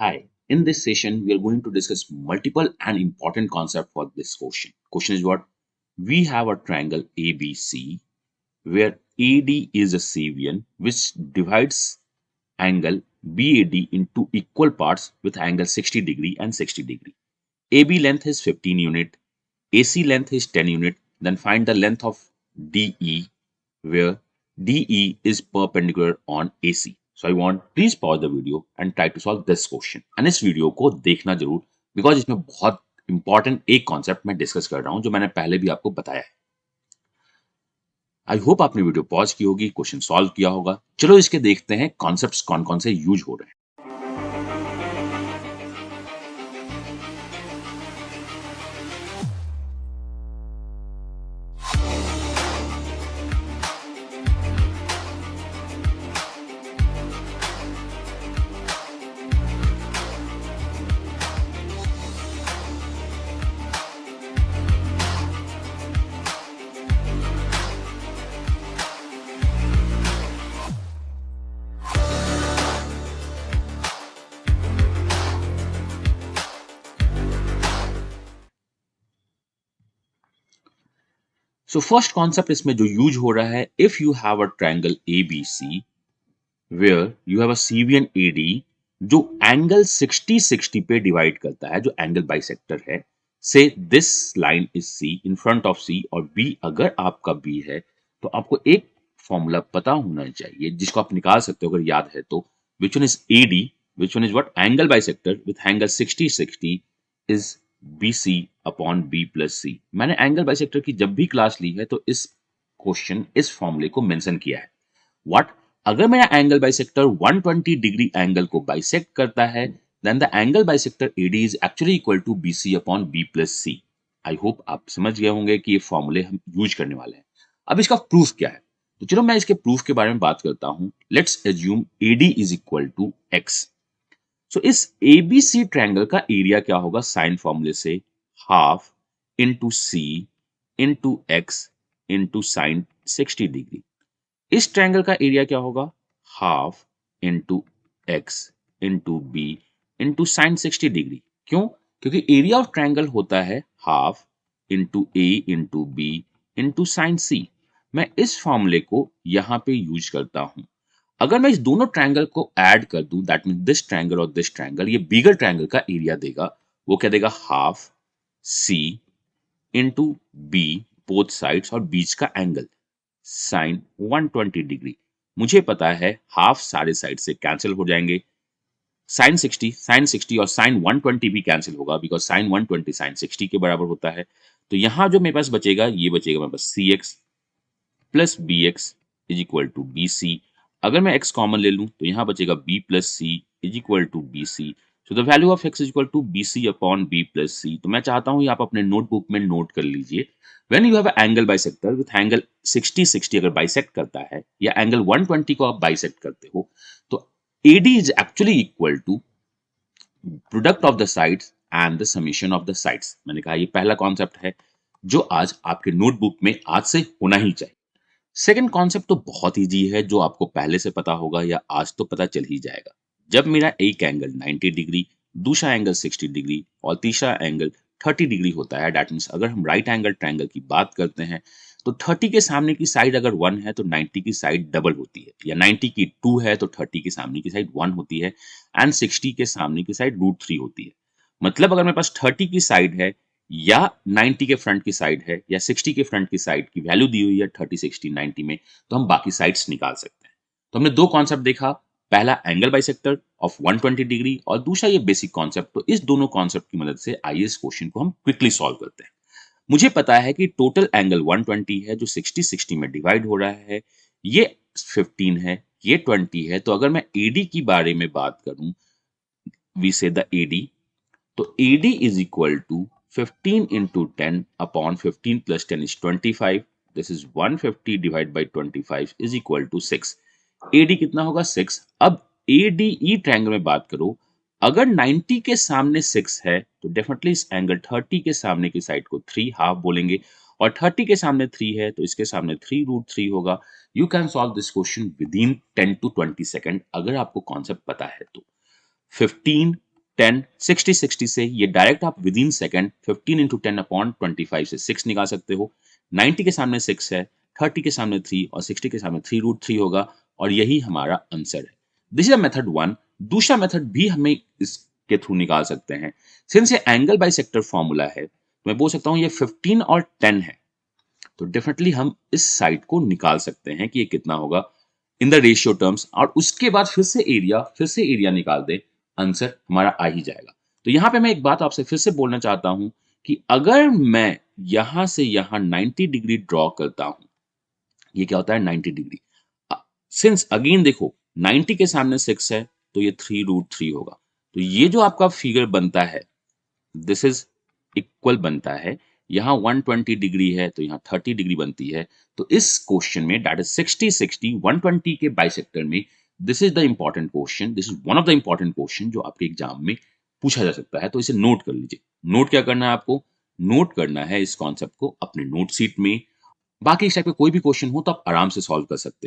Hi, in this session, we are going to discuss multiple and important concepts for this question. Question is what? We have a triangle ABC where AD is a CVN which divides angle BAD into equal parts with angle 60 degree and 60 degree. AB length is 15 unit, AC length is 10 unit, then find the length of DE where DE is perpendicular on AC. So I want please pause the video and try to solve this question. And इस video को देखना जरूर because इसमें बहुत important एक concept मैं discuss कर रहा हूं जो मैंने पहले भी आपको बताया है। आई होप आपने वीडियो पॉज की होगी, क्वेश्चन सॉल्व किया होगा। चलो इसके देखते हैं कॉन्सेप्ट्स कौन कौन से यूज हो रहे हैं। सो फर्स्ट कॉन्सेप्ट इसमें जो यूज हो रहा है, if you have a triangle ABC where you have a CVN AD जो एंगल 60-60 पे डिवाइड करता है, जो एंगल बाइसेक्टर है, से this line is C in front of C और B अगर आपका B है तो आपको एक फॉर्मूला पता होना चाहिए जिसको आप निकाल सकते हो अगर याद है तो, which one is AD, which one is what, angle bisector with angle 60-60 is BC upon B plus C। मैंने एंगल बाइसेक्टर की जब भी क्लास ली है तो इस क्वेश्चन इस फॉर्मूले को मेंशन किया है। व्हाट, अगर मेरा एंगल बाइसेक्टर 120 डिग्री एंगल को बाइसेक्ट करता है then the angle bisector AD is actually equal to BC upon B plus C। I hope आप समझ गए होंगे कि ये फॉर्मूले हम यूज करने वाले हैं। अब इसका प्रूफ क्या है, तो चलो मैं इसके प्रूफ के बारे में बात करता हूं। Let's assume AD is equal to X। So इस ABC ट्रायंगल का एरिया क्या होगा, साइन फॉर्मूले से half into C into X into sine 60 degree. इस ट्रायंगल का एरिया क्या होगा, half into X into B into sine 60 degree. क्यों? क्योंकि एरिया ऑफ ट्रायंगल होता है half into A into B into sine C. मैं इस फॉर्मूले को यहां पे यूज करता हूं। अगर मैं इस दोनों ट्रायंगल को ऐड कर दूं, दैट मीन दिस ट्रायंगल और दिस ट्रायंगल, ये बिगर ट्रायंगल का एरिया देगा। वो क्या देगा, half C into B both sides और बीच का एंगल साइन 120 डिग्री। मुझे पता है हाफ सारे साइड से कैंसिल हो जाएंगे, साइन 60 और साइन 120 भी कैंसिल होगा बिकॉज साइन 120 साइन 60 के बराबर होता है। तो यहां जो मेरे पास बचेगा, ये बचेगा मेरे पास CX plus BX is equal to BC। अगर मैं x कॉमन ले लूं तो यहां बचेगा B plus C is equal to BC। So the value of x is equal to BC upon B plus C। तो मैं चाहता हूं ये आप अपने नोटबुक में नोट कर लीजिए। When you have angle bisector with angle 60-60 अगर बाइसेक्ट करता है या एंगल 120 को आप बाइसेक्ट करते हो तो AD is actually equal to product of the sides and the summation of the sides. मैंने कहा ये पहला कॉन्सेप्ट है जो आज आपके नोटबुक में आज से होना ही चाहिए। सेकंड कॉन्सेप्ट तो बहुत इजी है, जो आपको पहले से पता होगा या आज तो पता चल ही जाएगा। जब मेरा एक एंगल 90 डिग्री, दूसरा एंगल 60 डिग्री और तीसरा एंगल 30 डिग्री होता है, दैट मीन्स अगर हम राइट एंगल ट्रायंगल की बात करते हैं तो 30 के सामने की साइड अगर 1 है तो 90 की साइड डबल होती है, या 90 की 2 है तो 30 के सामने की साइड 1 होती है एंड 60 के सामने की साइड √3 होती है। मतलब अगर मेरे पास 30 की साइड है या 90 के फ्रंट की साइड है या 60 के फ्रंट की साइड की वैल्यू दी हुई है 30, 60, 90 में, तो हम बाकी साइड्स निकाल सकते हैं। तो हमने दो कॉन्सेप्ट देखा, पहला एंगल बाइसेक्टर ऑफ 120 डिग्री और दूसरा ये बेसिक कॉन्सेप्ट। तो इस दोनों कॉन्सेप्ट की मदद से आइए इस क्वेश्चन को हम क्विकली सॉल्व करते हैं। मुझे पता है कि टोटल एंगल 120 है जो 60-60 में डिवाइड हो रहा है, ये 15 है, ये 20 है। तो अगर मैं AD की बारे में बात करूं, वी से द AD, तो AD is equal to 15 into 10 upon 15 plus 10 is 25. This is 150 divided by 25 is equal to 6. AD कितना होगा, 6। अब ADE ट्रायंगल में बात करो, अगर 90 के सामने 6 है तो डेफिनेटली इस एंगल 30 के सामने की साइड को 3 हाफ बोलेंगे, और 30 के सामने 3 है तो इसके सामने 3√3 होगा। You can solve this question with in 10 to 20 second अगर आपको कॉन्सेप्ट पता है तो। 15 10 60 60 से ये डायरेक्ट आप with in second 15 into 10 upon 25 से 6 निकाल सकते हो। 90 के सामने 6 है, 30 के सामने 3 और 60 के सामने 3√3 होगा और यही हमारा आंसर है। This is a method 1। दूसरा मेथड भी हमें इसके थ्रू निकाल सकते हैं। सिंस ये एंगल बाइसेक्टर फॉर्मूला है तो मैं बोल सकता हूँ ये 15 और 10 है, तो डेफिनेटली हम इस साइड को निकाल सकते हैं कि ये कितना होगा इन द रेशियो टर्म्स, और उसके बाद फिर से एरिया निकाल दे, आंसर हमारा आ ही जाएगा। तो यहाँ पे मैं एक बात आपसे फिर से बोलना चाहता हूं कि अगर मैं यहां से यहां 90 डिग्री ड्रॉ करता हूं, ये क्या होता है 90 डिग्री। सिंस अगेन देखो 90 के सामने 6 है तो ये 3√3 होगा, तो ये जो आपका फिगर बनता है दिस इज इक्वल बनता है। यहाँ 120 डिग्री है तो यहाँ 30 डिग्री बनती है। तो इस क्वेश्चन में दैट इज 60 60 120 के बाइसेक्टर में this is the important question, this is one of the important question जो आपके एग्जाम में पूछा जा सकता है। तो इसे नोट कर लीजिए। नोट क्या करना है आपको, नोट करना है इस कॉन्सेप्ट को अपने नोट सीट में। बाकी इस टाइप का कोई भी क्वेश्चन हो तो आप आराम से सॉल्व कर सकते हो।